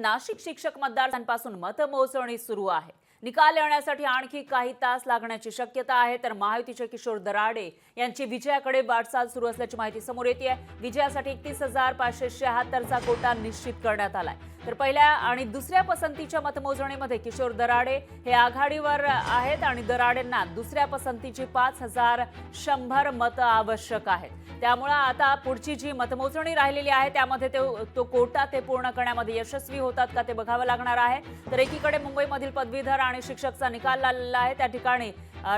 नाशिक शिक्षक मतदारसंघापासून मतमोजणी सुरू आहे। निकाल येण्यासाठी आणखी काही तास लागण्याची शक्यता आहे। तर महायुतीचे किशोर दराडे यांची विजयाकडे वाटचाल सुरू असल्याची माहिती समोर येते आहे। विजयासाठी 31,576 चा कोटा निश्चित करण्यात आलाय। तर पहिल्या आणि दुसऱ्या पसंतीच्या मतमोजणीमध्ये किशोर दराडे हे आघाडीवर आहेत आणि दराडेंना दुसऱ्या पसंतीची 5,100 मतं आवश्यक आहेत। त्यामुळे आता पुढची जी मतमोजणी राहिलेली आहे त्यामध्ये तो कोटा ते पूर्ण करण्यामध्ये यशस्वी होतात का ते बघावं लागणार आहे। तर एकीकडे मुंबईमधील पदवीधर आणि शिक्षकचा निकाल लागलेला आहे, त्या ठिकाणी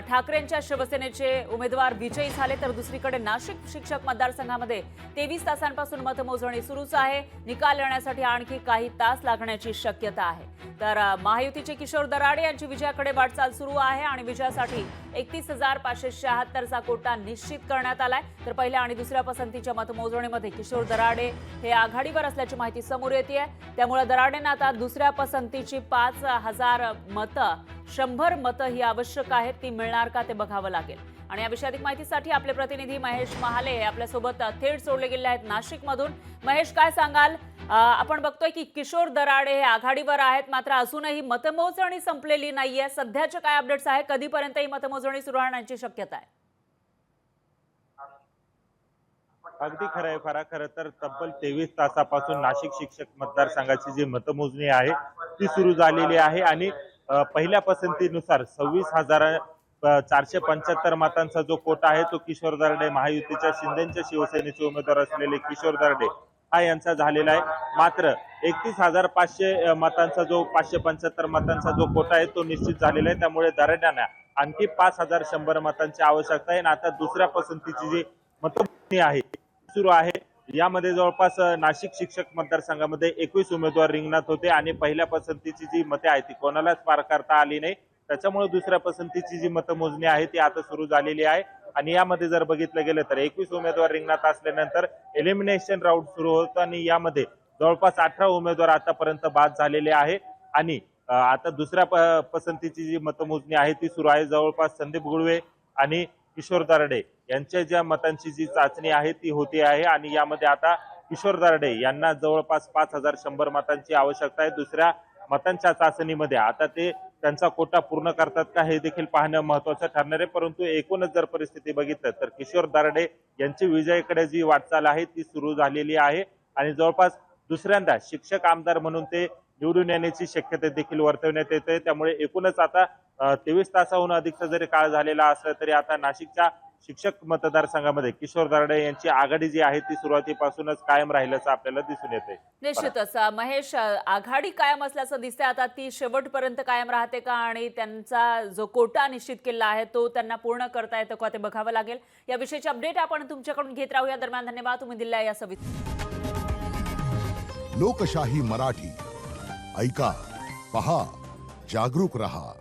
ठाकरेंच्या शिवसेनेचे उमेदवार विजयी झाले। तर दुसरीकडे नाशिक शिक्षक मतदारसंघामध्ये 23 तासांपासून मतमोजणी सुरूच आहे। निकाल येण्यासाठी आणखी काही तास लागण्याची शक्यता आहे। तर महायुतीचे किशोर दराडे यांची विजयाकडे वाटचाल सुरू आहे आणि विजयासाठी 31,576 चा कोटा निश्चित करण्यात आलाय। तर पहिल्या आणि दुसऱ्या पसंतीच्या मतमोजणीमध्ये किशोर दराडे हे आघाडीवर असल्याची माहिती समोर येते आहे। त्यामुळे दराडेंना आता दुसऱ्या पसंतीची 5,000 मतं 100 मतं ही आवश्यक आहेत, ती मिळणार का ते बघावं लागेल। आणि या विषयाधिक माहितीसाठी आपले प्रतिनिधी महेश महाले हे आपल्यासोबत थेट जोडले गेले आहेत नाशिकमधून। महेश, काय सांगाल? आपण बघतोय की किशोर दराडे हे आघाडीवर आहेत, मात्र अजूनही मतमोजणी संपलेली नाहीये। सध्याचे काय अपडेट्स आहे? कधीपर्यंत ही मतमोजणी सुरू होण्याची शक्यता आहे? अगदी खरं आहे फारा। खरं तर तब्बल 23 तासापासून नाशिक शिक्षक मतदारसंघाची जी मतमोजणी आहे ती सुरू झालेली आहे आणि पहिल्या पसंतीनुसार 26,475 मतांचा जो कोटा आहे तो किशोर दराडे, महायुतीच्या शिंदेच्या शिवसेनेचे उमेदवार असलेले किशोर दराडे हा यांचा झालेला आहे। मात्र 31,500 मतांचा जो 575 मतांचा जो कोटा आहे तो निश्चित झालेला आहे। त्यामुळे दराड्यांना आणखी 5,100 मतांची आवश्यकता आहे। आणि आता दुसऱ्या पसंतीची जी मतमोजणी आहे सुरू आहे, यामध्ये जवळपास नाशिक शिक्षक मतदारसंघामध्ये 21 उमेदवार रिंगणात होते आणि पहिल्या पसंतीची जी मते आहे ती कोणालाच पार करता आली नाही। त्याच्यामुळे दुसऱ्या पसंतीची जी मतमोजणी आहे ती आता सुरू झालेली आहे आणि यामध्ये जर बघितलं गेलं तर 21 उमेदवार रिंगणात असल्यानंतर एलिमिनेशन राऊंड सुरू होतं आणि यामध्ये जवळपास 18 उमेदवार आतापर्यंत बाद झालेले आहे। आणि आता दुसऱ्या पसंतीची जी मतमोजणी आहे ती सुरू आहे। जवळपास संदीप गुळवे आणि किशोर दराडे यांच्या ज्या मतांची जी चाचणी आहे ती होती आहे आणि यामध्ये आता किशोर दराडे यांना जवळपास 5,100 मतांची आवश्यकता आहे। दुसऱ्या मतांच्या चाचणीमध्ये आता ते त्यांचा कोटा पूर्ण करतात का हे देखील पाहणं महत्त्वाचं ठरणार आहे। परंतु एकूणच जर परिस्थिती बघितलं तर किशोर दराडे यांची विजयाकडे जी वाटचाल आहे ती सुरू झालेली आहे आणि जवळपास दुसऱ्यांदा शिक्षक आमदार म्हणून ते निवडून येण्याची शक्यता देखील वर्तवण्यात येते। त्यामुळे एकूणच आता 23 तासाहून अधिकचा जरी काळ झालेला असला तरी आता नाशिकच्या शिक्षक मतदारसंघामध्ये किशोर दराडे यांची आघाडी जी आहे ती सुरुवातीपासूनच कायम राहिल्याचं आपल्याला दिसून येते। निश्चितच महेश, आघाडी कायम असल्याचं दिसतंय, आता ती शेवटपर्यंत कायम राहते का आणि त्यांचा जो कोटा निश्चित केला आहे तो त्यांना पूर्ण करता येतो का ते बघावं लागेल। या विषयाची अपडेट आपण तुमच्याकडून घेत राहूया। दरम्यान धन्यवाद तुम्ही दिल्या या लोकशाही मराठी ऐका, पहा, जागरूक रहा।